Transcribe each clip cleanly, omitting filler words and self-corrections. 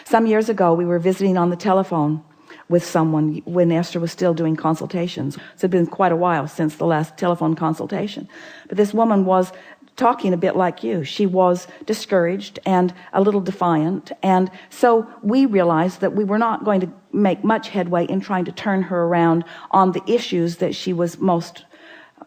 Some years ago, we were visiting on the telephone with someone when Esther was still doing consultations. So it had been quite a while since the last telephone consultation. But this woman was talking a bit like you. She was discouraged and a little defiant. And so we realized that we were not going to make much headway in trying to turn her around on the issues that she was most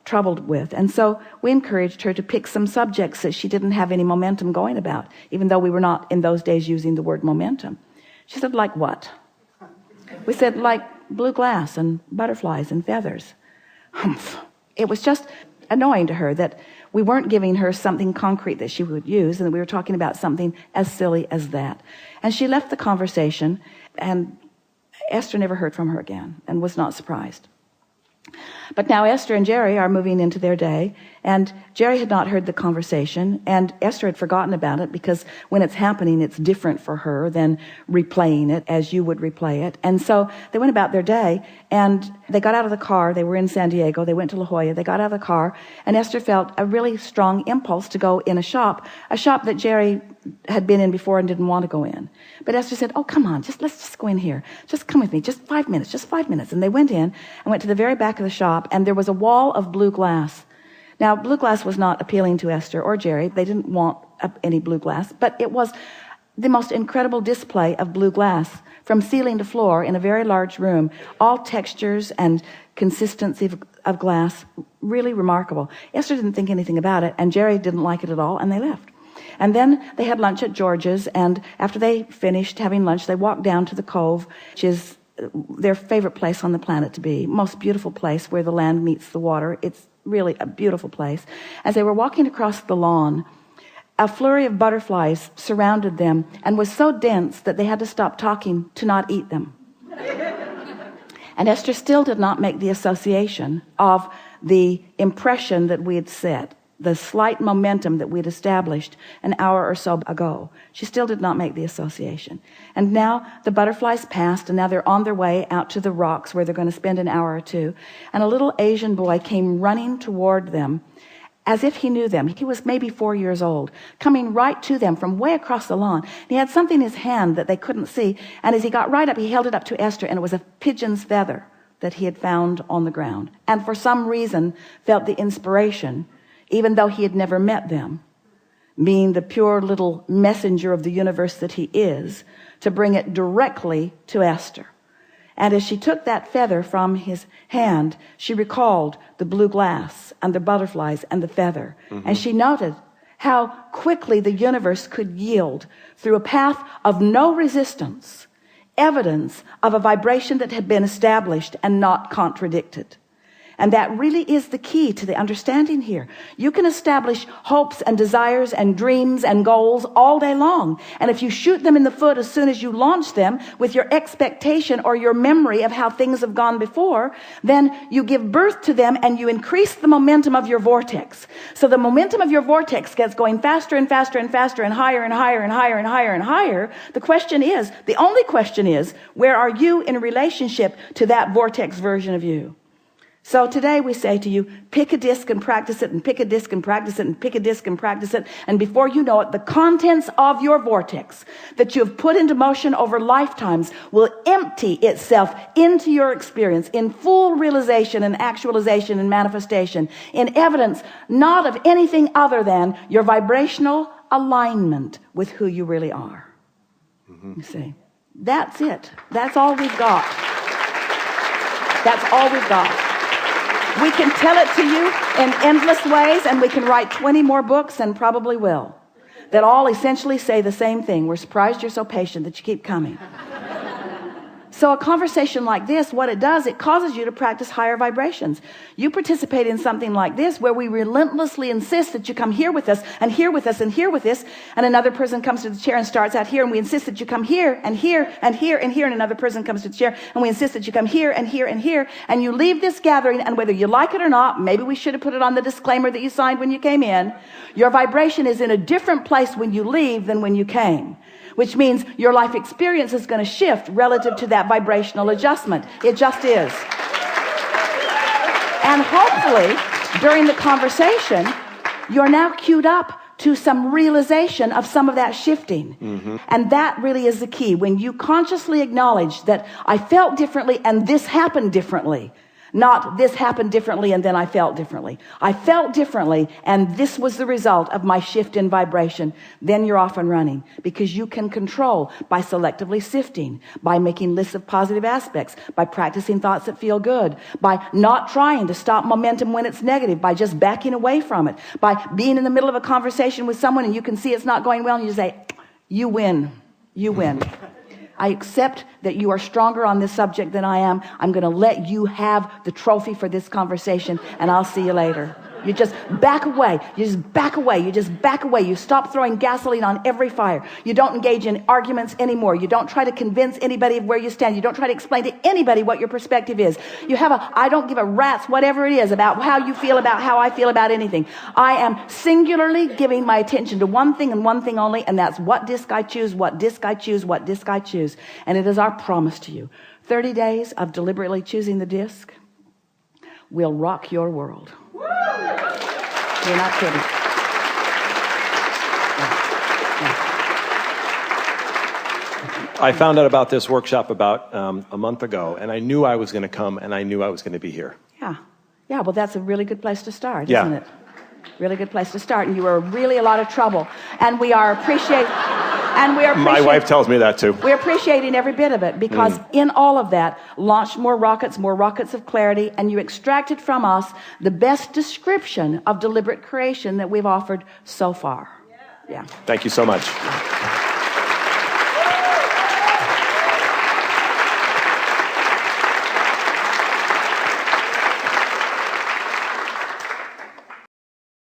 troubled with. And so we encouraged her to pick some subjects that she didn't have any momentum going about, even though we were not in those days using the word momentum. She said, like what? We said, like blue glass and butterflies and feathers. Humph. It was just annoying to her that we weren't giving her something concrete that she would use, and that we were talking about something as silly as that. And she left the conversation, and Esther never heard from her again and was not surprised. But now Esther and Jerry are moving into their day, and Jerry had not heard the conversation, and Esther had forgotten about it, because when it's happening, it's different for her than replaying it as you would replay it. And so they went about their day, and they got out of the car. They were in San Diego. They went to La Jolla. They got out of the car, and Esther felt a really strong impulse to go in a shop that Jerry had been in before and didn't want to go in. But Esther said, oh, come on, let's just go in here. Just come with me, just 5 minutes. And they went in and went to the very back of the shop, and there was a wall of blue glass. Now, blue glass was not appealing to Esther or Jerry. They didn't want any blue glass, but it was the most incredible display of blue glass from ceiling to floor in a very large room, all textures and consistency of glass, really remarkable. Esther didn't think anything about it, and Jerry didn't like it at all, and they left. And then they had lunch at George's, and after they finished having lunch, they walked down to the Cove, which is their favorite place on the planet to be, most beautiful place where the land meets the water. It's really a beautiful place. As they were walking across the lawn, a flurry of butterflies surrounded them and was so dense that they had to stop talking to not eat them. And Esther still did not make the association of the impression that we had set, the slight momentum that we'd established an hour or so ago. She still did not make the association. And now the butterflies passed, and now they're on their way out to the rocks where they're going to spend an hour or two. And a little Asian boy came running toward them as if he knew them. He was maybe 4 years old, coming right to them from way across the lawn. He had something in his hand that they couldn't see, and as he got right up, he held it up to Esther, and it was a pigeon's feather that he had found on the ground. And for some reason felt the inspiration, even though he had never met them, being the pure little messenger of the universe that he is, to bring it directly to Esther. And as she took that feather from his hand, she recalled the blue glass and the butterflies and the feather. Mm-hmm. And she noted how quickly the universe could yield through a path of no resistance, evidence of a vibration that had been established and not contradicted. And that really is the key to the understanding here. You can establish hopes and desires and dreams and goals all day long. And if you shoot them in the foot as soon as you launch them with your expectation or your memory of how things have gone before, then you give birth to them and you increase the momentum of your vortex. So the momentum of your vortex gets going faster and faster and faster and higher and higher and higher and higher and higher. The only question is, where are you in relationship to that vortex version of you? So today we say to you, pick a disc and practice it, and pick a disc and practice it, and pick a disc and practice it. And before you know it, the contents of your vortex that you have put into motion over lifetimes will empty itself into your experience in full realization and actualization and manifestation, in evidence not of anything other than your vibrational alignment with who you really are. Mm-hmm. You see, that's it. That's all we've got. That's all we've got. We can tell it to you in endless ways, and we can write 20 more books, and probably will, that all essentially say the same thing. We're surprised you're so patient that you keep coming. So a conversation like this, what it does, it causes you to practice higher vibrations. You participate in something like this where we relentlessly insist that you come here with us and here with us and here with us, and another person comes to the chair and starts out here, and we insist that you come here and here and here and here, and another person comes to the chair and we insist that you come here and here and here, and you leave this gathering, and whether you like it or not, maybe we should have put it on the disclaimer that you signed when you came in, your vibration is in a different place when you leave than when you came. Which means your life experience is going to shift relative to that vibrational adjustment. It just is. And hopefully, during the conversation, you're now queued up to some realization of some of that shifting. And that really is the key. When you consciously acknowledge that I felt differently and this happened differently, not this happened differently and then I felt differently. I felt differently and this was the result of my shift in vibration. Then you're off and running, because you can control by selectively sifting, by making lists of positive aspects, by practicing thoughts that feel good, by not trying to stop momentum when it's negative, by just backing away from it, by being in the middle of a conversation with someone and you can see it's not going well and you say, you win, you win. I accept that you are stronger on this subject than I am. I'm going to let you have the trophy for this conversation, and I'll see you later. You just back away. You just back away. You just back away. You stop throwing gasoline on every fire. You don't engage in arguments anymore. You don't try to convince anybody of where you stand. You don't try to explain to anybody what your perspective is. You have I don't give a rat's whatever it is about how you feel about how I feel about anything. I am singularly giving my attention to one thing and one thing only, and that's what disc I choose, what disc I choose, what disc I choose. And it is our promise to you. 30 days of deliberately choosing the disc will rock your world. You're not kidding. I found out about this workshop about a month ago, and I knew I was going to come, and I knew I was going to be here. Yeah, well, that's a really good place to start, isn't it? Really good place to start. And you were really a lot of trouble. And we are appreciating... My wife tells me that too. We're appreciating every bit of it, because in all of that, launched more rockets of clarity, and you extracted from us the best description of deliberate creation that we've offered so far. Yeah. Thank you so much.